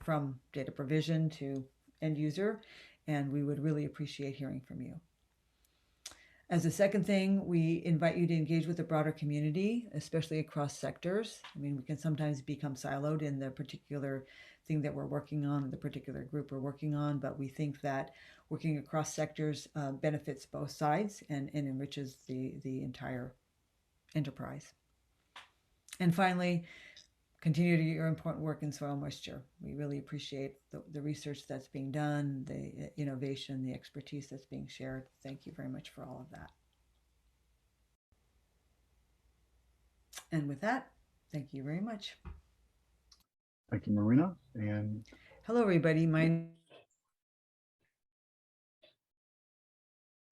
from data provision to end user, and we would really appreciate hearing from you. As a second thing, we invite you to engage with the broader community, especially across sectors. I mean, we can sometimes become siloed in the particular thing that we're working on, the particular group we're working on, but we think that working across sectors benefits both sides and enriches the entire enterprise. And finally, continue to do your important work in soil moisture. We really appreciate the research that's being done, the innovation, the expertise that's being shared. Thank you very much for all of that. And with that, thank you very much. Thank you, Marina. And hello, everybody.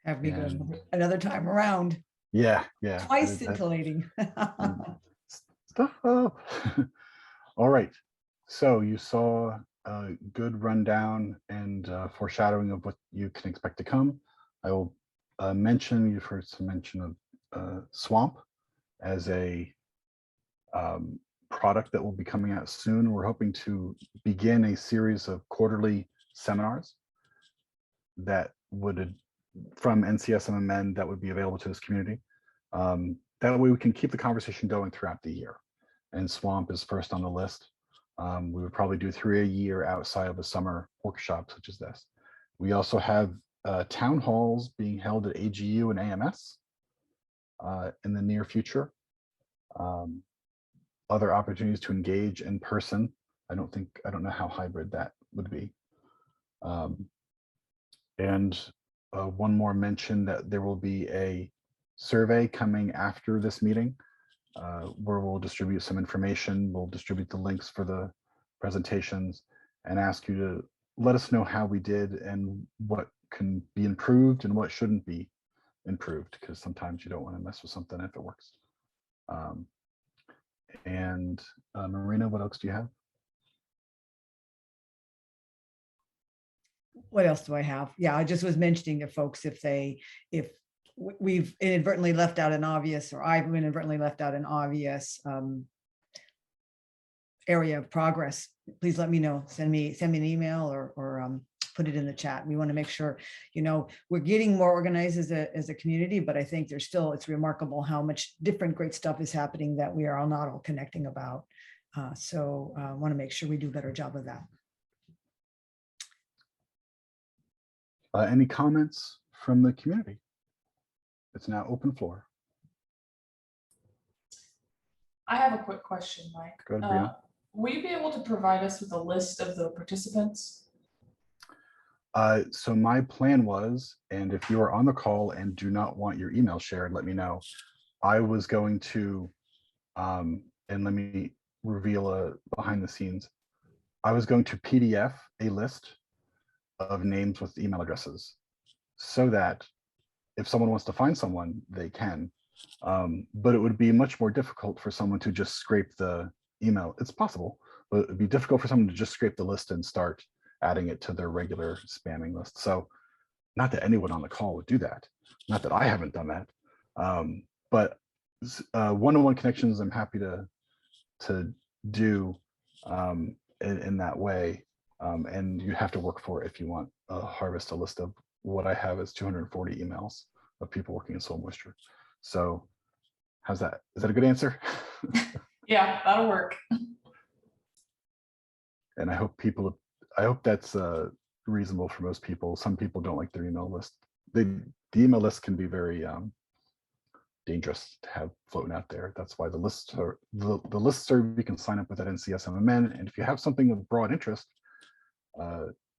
Have me go another time around. Yeah. Twice scintillating. Stuff up. All right. So you saw a good rundown and foreshadowing of what you can expect to come. I will mention, you've heard some mention of Swamp as a product that will be coming out soon. We're hoping to begin a series of quarterly seminars that would, from NCS-MMN, that would be available to this community. That way we can keep the conversation going throughout the year. And Swamp is first on the list. We would probably do 3 a year outside of a summer workshop such as this. We also have town halls being held at AGU and AMS. in the near future. Other opportunities to engage in person. I don't know how hybrid that would be. And one more mention that there will be a survey coming after this meeting where we'll distribute some information. We'll distribute the links for the presentations and ask you to let us know how we did and what can be improved and what shouldn't be improved, because sometimes you don't want to mess with something if it works. Marina, what else do you have? What else do I have? Yeah, I just was mentioning to folks if we've inadvertently left out an obvious, or I've inadvertently left out an obvious area of progress, please let me know. Send me an email or put it in the chat. We want to make sure, we're getting more organized as a community, but I think it's remarkable how much different great stuff is happening that we are all not all connecting about. So I want to make sure we do a better job of that. Any comments from the community? It's now open floor. I have a quick question, Mike. Go ahead, Brianna. Will you be able to provide us with a list of the participants? So my plan was, and if you are on the call and do not want your email shared, let me know. I was going to, and let me reveal behind the scenes, I was going to PDF a list of names with email addresses so that if someone wants to find someone, they can. But it would be much more difficult for someone to just scrape the email. It's possible, but it would be difficult for someone to just scrape the list and start adding it to their regular spamming list. So not that anyone on the call would do that. Not that I haven't done that. But one-on-one connections, I'm happy to do in that way. And you have to work for it if you want to harvest a list of what I have is 240 emails of people working in soil moisture. So how's that? Is that a good answer? Yeah, that'll work. And I hope that's reasonable for most people. Some people don't like their email list. The email list can be very dangerous to have floating out there. That's why the listserv you can sign up with at NCSMMN. And if you have something of broad interest,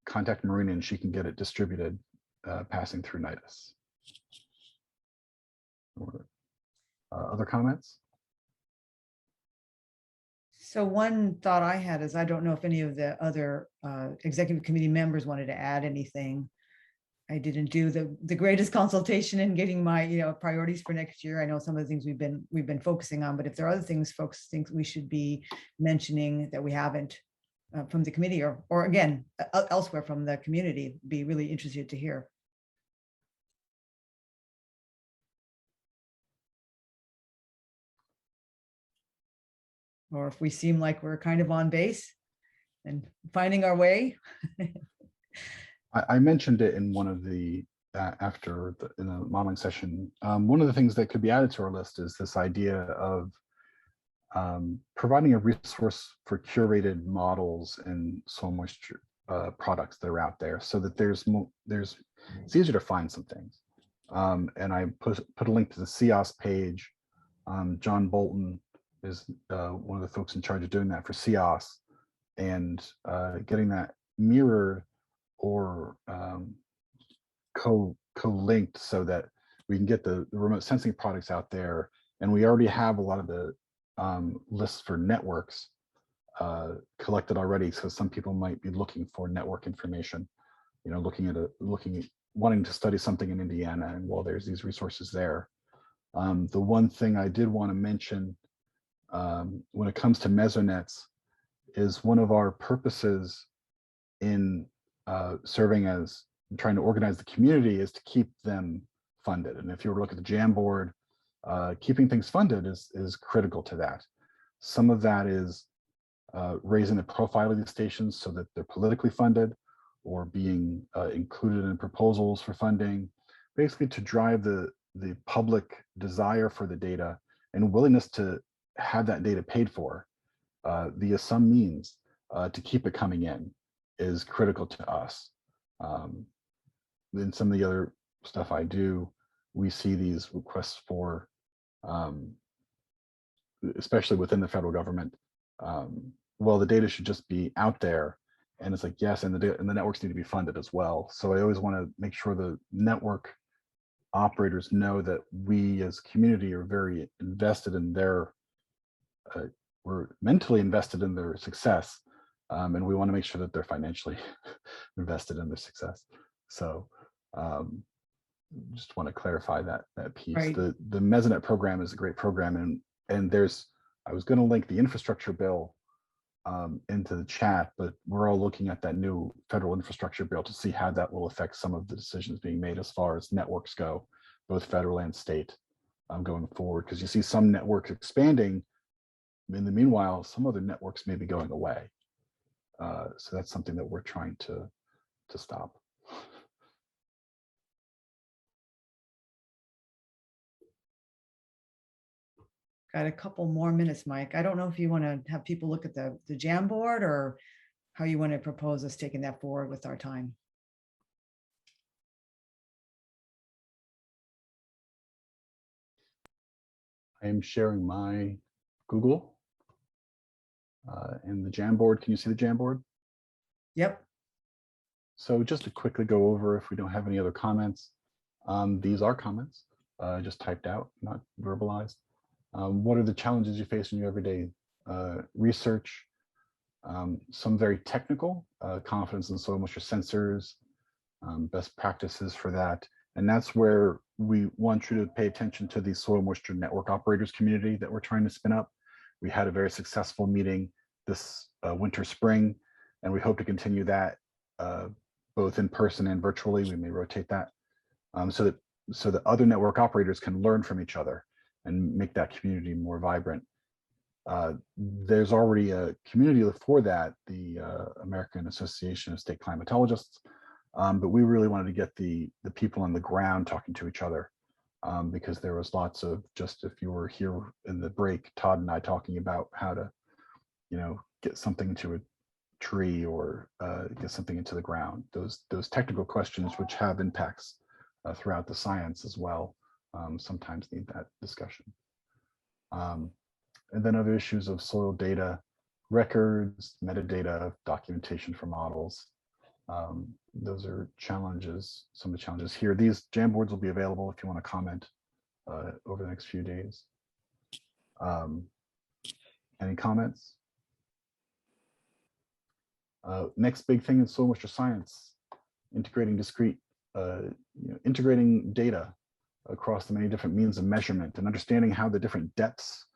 contact Marina and she can get it distributed passing through NIDIS. Other comments? So one thought I had is, I don't know if any of the other executive committee members wanted to add anything. I didn't do the greatest consultation in getting my priorities for next year. I know some of the things we've been focusing on, but if there are other things folks think we should be mentioning that we haven't from the committee or again elsewhere from the community, be really interested to hear. Or if we seem like we're kind of on base and finding our way. I mentioned it in one of the in the modeling session. One of the things that could be added to our list is this idea of providing a resource for curated models and soil moisture products that are out there, so that it's easier to find some things. And I put a link to the CIOS page. John Bolton is one of the folks in charge of doing that for CIOS, and getting that mirrored or co-linked so that we can get the remote sensing products out there. And we already have a lot of the lists for networks collected already. So some people might be looking for network information, wanting to study something in Indiana, and well, there's these resources there. The one thing I did want to mention when it comes to mesonets is one of our purposes in serving as trying to organize the community is to keep them funded. And if you were to look at the Jamboard, keeping things funded is critical to that. Some of that is raising the profile of these stations so that they're politically funded, or being included in proposals for funding, basically to drive the public desire for the data and willingness to have that data paid for via some means to keep it coming in is critical to us. Then some of the other stuff I do, we see these requests for especially within the federal government. Well, the data should just be out there, and it's like, yes, and the networks need to be funded as well. So I always want to make sure the network operators know that we as community are very invested in their, we're mentally invested in their success, and we want to make sure that they're financially invested in their success. So just want to clarify that piece. Right. The Mesonet program is a great program, and there's, I was going to link the infrastructure bill into the chat, but we're all looking at that new federal infrastructure bill to see how that will affect some of the decisions being made as far as networks go, both federal and state, going forward. Because you see some networks expanding. In the meanwhile, some other networks may be going away. So that's something that we're trying to stop. Got a couple more minutes, Mike. I don't know if you want to have people look at the Jamboard or how you want to propose us taking that forward with our time. I am sharing my Google and the Jamboard. Can you see the Jamboard? Yep. So just to quickly go over, if we don't have any other comments, these are comments just typed out, not verbalized. What are the challenges you face in your everyday research? Some very technical, confidence in soil moisture sensors, best practices for that. And that's where we want you to pay attention to the soil moisture network operators community that we're trying to spin up. We had a very successful meeting this winter, spring, and we hope to continue that both in person and virtually. We may rotate that so that other network operators can learn from each other and make that community more vibrant. There's already a community for that, the American Association of State Climatologists, but we really wanted to get the people on the ground talking to each other, because there was lots of, just if you were here in the break, Todd and I talking about how to, get something into a tree or get something into the ground. Those technical questions, which have impacts throughout the science as well, sometimes need that discussion. And then other issues of soil data, records, metadata, documentation for models. Those are challenges, some of the challenges here. These Jamboards will be available if you want to comment over the next few days. Any comments? Next big thing in soil moisture science, integrating integrating data across the many different means of measurement and understanding how the different depths,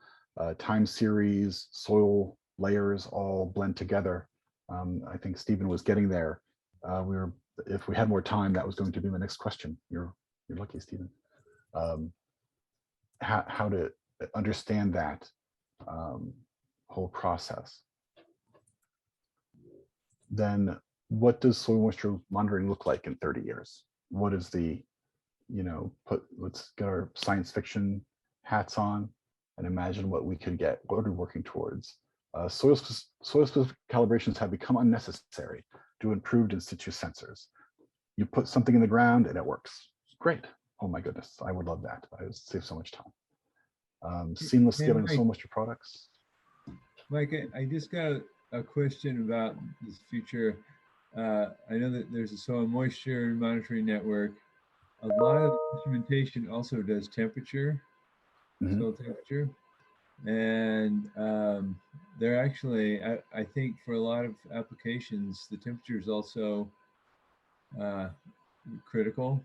time series, soil layers all blend together. I think Stephen was getting there. If we had more time, that was going to be my next question. You're lucky, Stephen. How to understand that whole process. Then what does soil moisture monitoring look like in 30 years? What is the, let's get our science fiction hats on and imagine what we could get. What are we working towards? Soil-specific calibrations have become unnecessary due to improved in situ sensors. You put something in the ground and it works. Great. Oh my goodness, I would love that. I would save so much time. Seamless scaling of soil moisture products. Mike, I just got a question about this future. I know that there's a soil moisture monitoring network. A lot of instrumentation also does temperature, soil temperature. And they're actually, I think for a lot of applications, the temperature is also critical.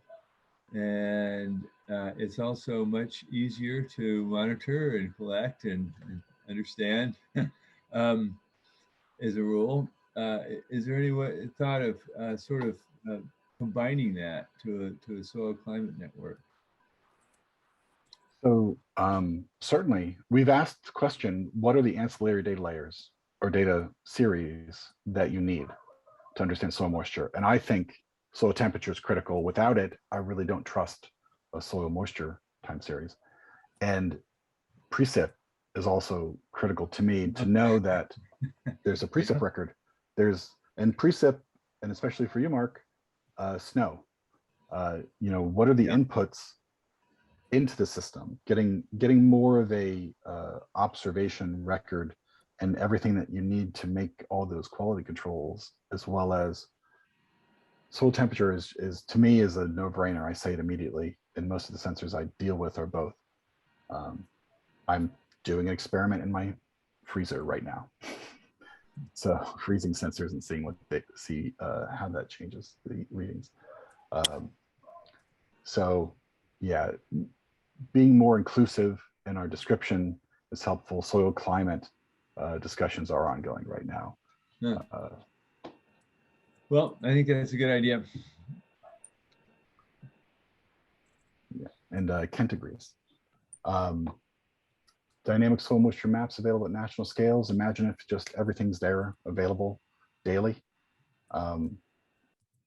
And it's also much easier to monitor and collect and understand as a rule. Is there any thought of sort of combining that to a soil climate network? So certainly, we've asked the question, what are the ancillary data layers or data series that you need to understand soil moisture? And I think soil temperature is critical. Without it, I really don't trust a soil moisture time series. And precip is also critical to me to know that there's a precip record. And precip, and especially for you, Mark, snow. What are the inputs into the system, getting more of a observation record and everything that you need to make all those quality controls, as well as soil temperature is to me is a no-brainer. I say it immediately, and most of the sensors I deal with are both. I'm doing an experiment in my freezer right now. So freezing sensors and seeing what they see, how that changes the readings. So yeah, being more inclusive in our description is helpful. Soil climate discussions are ongoing right now. Yeah. Well, I think that's a good idea. Yeah, and Kent agrees. Dynamic soil moisture maps available at national scales. Imagine if just everything's there available daily,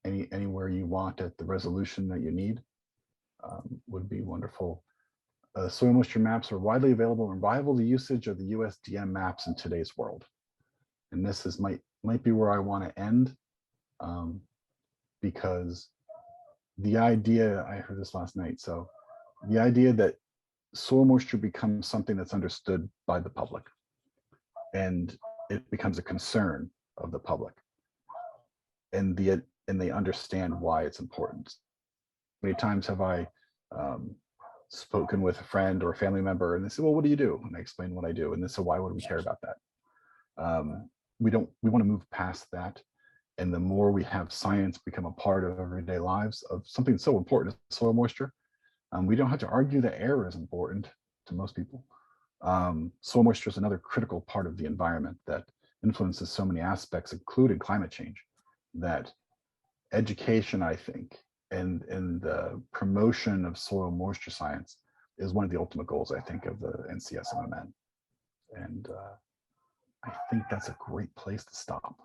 anywhere you want at the resolution that you need, would be wonderful. Soil moisture maps are widely available and rival the usage of the USDM maps in today's world. And this is might be where I want to end, because the idea, I heard this last night, so the idea that soil moisture becomes something that's understood by the public, and it becomes a concern of the public, and they understand why it's important. How many times have I spoken with a friend or a family member, and they say, well, what do you do? And I explain what I do, and they say, why would we care about that? We want to move past that. And the more we have science become a part of everyday lives of something so important as soil moisture, we don't have to argue that air is important to most people. Soil moisture is another critical part of the environment that influences so many aspects, including climate change, that education, I think, and the promotion of soil moisture science is one of the ultimate goals, I think, of the NCSMMN. And I think that's a great place to stop.